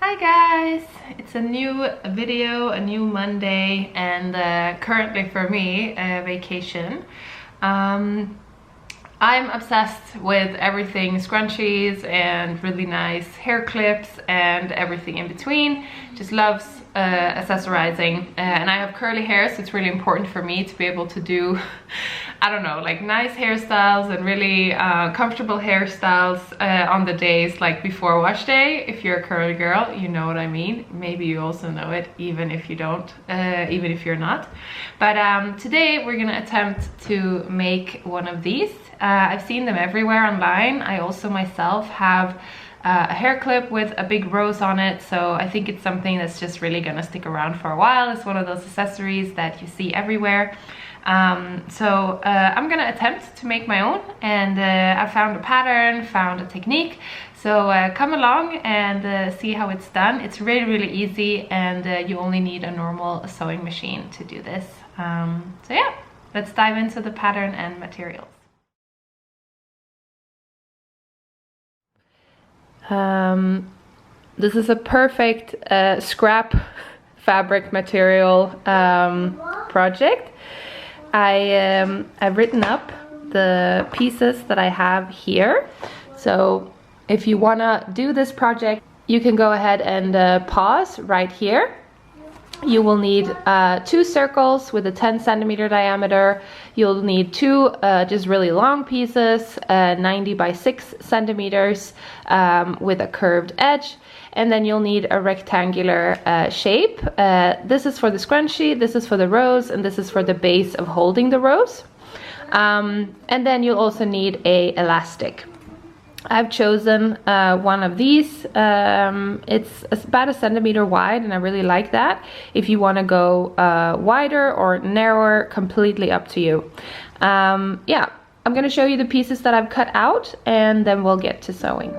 Hi guys! It's a new video, a new Monday, and currently for me, a vacation. I'm obsessed with everything scrunchies and really nice hair clips and everything in between. Just loves accessorizing, and I have curly hair, so it's really important for me to be able to do I don't know, like nice hairstyles and really comfortable hairstyles on the days like before wash day. If you're a curly girl, you know what I mean. Maybe you also know it, even if you don't, even if you're not. But today we're gonna attempt to make one of these. I've seen them everywhere online. I also myself have a hair clip with a big rose on it, so I think it's something that's just really gonna stick around for a while. It's one of those accessories that you see everywhere. I'm gonna attempt to make my own, and I found a pattern, found a technique, so come along and see how it's done. It's really easy, and you only need a normal sewing machine to do this. So yeah, let's dive into the pattern and materials. This is a perfect scrap fabric material project. I've written up the pieces that I have here. So if you wanna do this project, you can go ahead and pause right here. You will need 2 circles with a 10 centimeter diameter. You'll need 2 just really long pieces, 90 by 6 centimeters with a curved edge. And then you'll need a rectangular shape. This is for the scrunchie, this is for the rose, and this is for the base of holding the rose. And then you'll also need a elastic. I've chosen one of these. It's about 1 centimeter wide, and I really like that. If you want to go wider or narrower, completely up to you. Yeah, I'm going to show you the pieces that I've cut out, and then we'll get to sewing.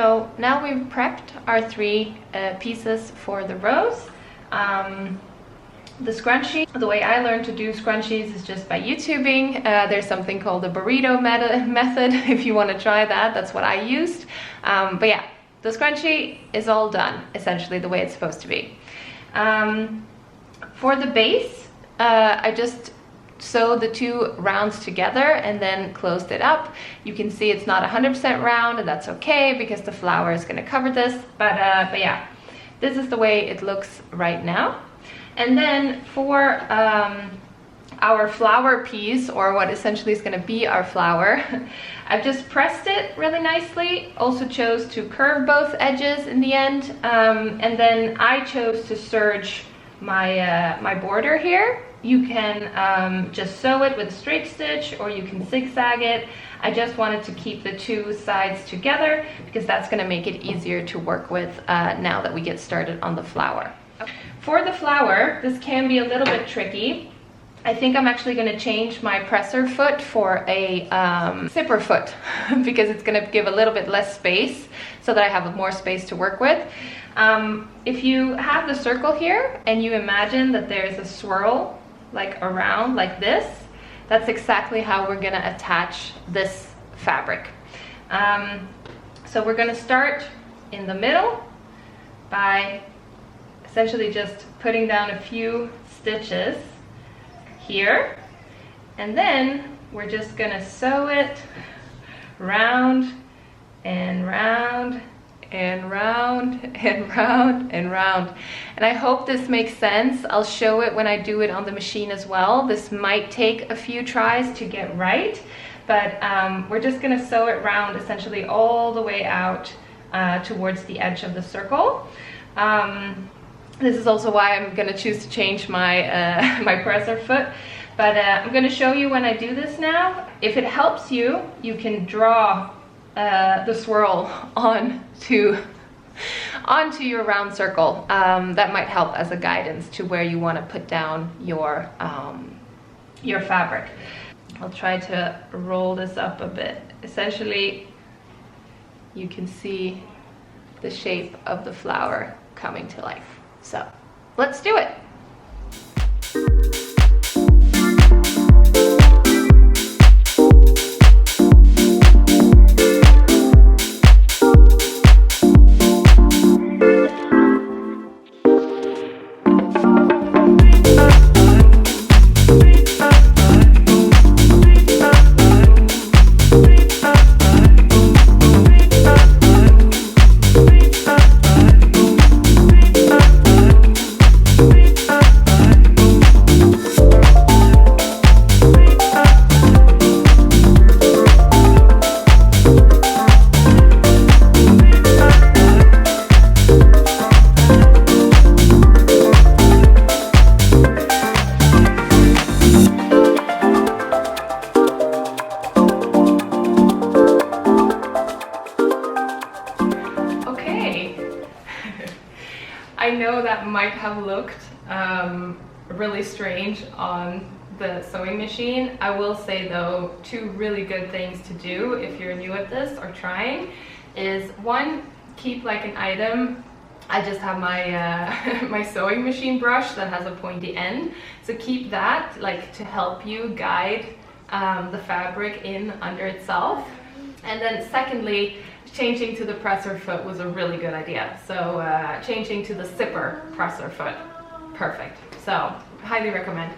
So now we've prepped our 3 pieces for the rose. The scrunchie, the way I learned to do scrunchies is just by YouTubing. There's something called the burrito method. If you want to try that, that's what I used. But yeah, the scrunchie is all done, essentially the way it's supposed to be. For the base, I just sewed the 2 rounds together and then closed it up. You can see it's not 100% round, and that's okay because the flower is going to cover this. But yeah, this is the way it looks right now. And then for our flower piece, or what essentially is going to be our flower, I've just pressed it really nicely. Also chose to curve both edges in the end, and then I chose to serge my border here. You can just sew it with a straight stitch, or you can zigzag it. I just wanted to keep the 2 sides together because that's going to make it easier to work with now that we get started on the flower. For the flower, this can be a little bit tricky. I think I'm actually going to change my presser foot for a zipper foot because it's going to give a little bit less space so that I have more space to work with. If you have the circle here and you imagine that there's a swirl like around like this, that's exactly how we're going to attach this fabric. So we're going to start in the middle by essentially just putting down a few stitches here, and then we're just gonna sew it round and round and round and round and round. And I hope this makes sense. I'll show it when I do it on the machine as well. This might take a few tries to get right, but we're just gonna sew it round essentially all the way out towards the edge of the circle. This is also why I'm going to choose to change my my presser foot. But I'm going to show you when I do this now. If it helps you, you can draw the swirl onto your round circle. That might help as a guidance to where you want to put down your fabric. I'll try to roll this up a bit. Essentially, you can see the shape of the flower coming to life. So let's do it. I know that might have looked really strange on the sewing machine. I will say though, 2 really good things to do if you're new at this or trying is 1, keep like an item. I just have my my sewing machine brush that has a pointy end, so keep that like to help you guide the fabric in under itself. And then secondly, changing to the presser foot was a really good idea. So changing to the zipper presser foot, perfect. So highly recommend.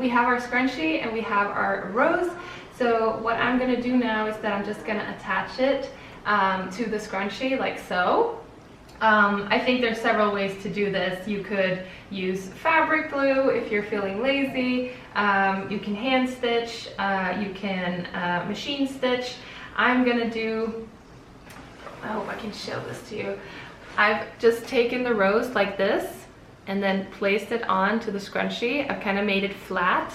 We have our scrunchie and we have our rose. So what I'm going to do now is that I'm just going to attach it to the scrunchie like so. I think there's several ways to do this. You could use fabric glue if you're feeling lazy. You can hand stitch, you can machine stitch. I'm gonna do, I hope I can show this to you. I've just taken the rose like this and then placed it onto the scrunchie. I've kind of made it flat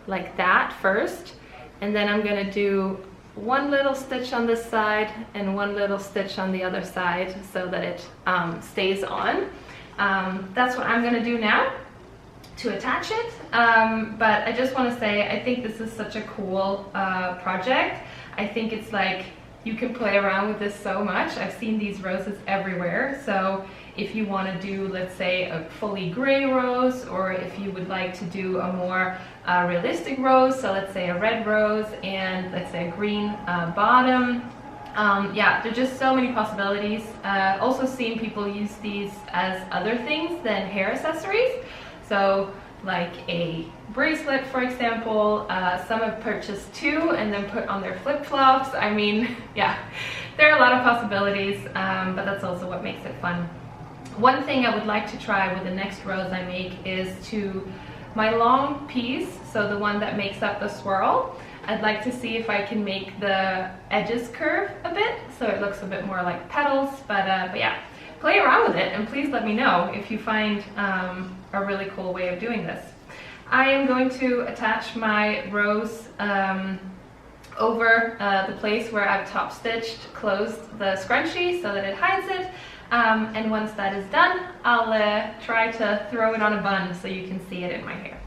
like that first, and then I'm gonna do 1 little stitch on this side and 1 little stitch on the other side so that it stays on. That's what I'm gonna do now to attach it. But I just want to say, I think this is such a cool project. I think it's like you can play around with this so much. I've seen these roses everywhere. So if you want to do, let's say, a fully gray rose, or if you would like to do a more realistic rose, so let's say a red rose and let's say a green bottom. Yeah, there's just so many possibilities. Also seen people use these as other things than hair accessories. So like a bracelet, for example. Some have purchased two and then put on their flip-flops. I mean, yeah, there are a lot of possibilities, but that's also what makes it fun. One thing I would like to try with the next rose I make is to my long piece, so the one that makes up the swirl. I'd like to see if I can make the edges curve a bit so it looks a bit more like petals, but yeah, play around with it and please let me know if you find a really cool way of doing this. I am going to attach my rose over the place where I've top stitched closed the scrunchie so that it hides it, and once that is done, I'll try to throw it on a bun so you can see it in my hair.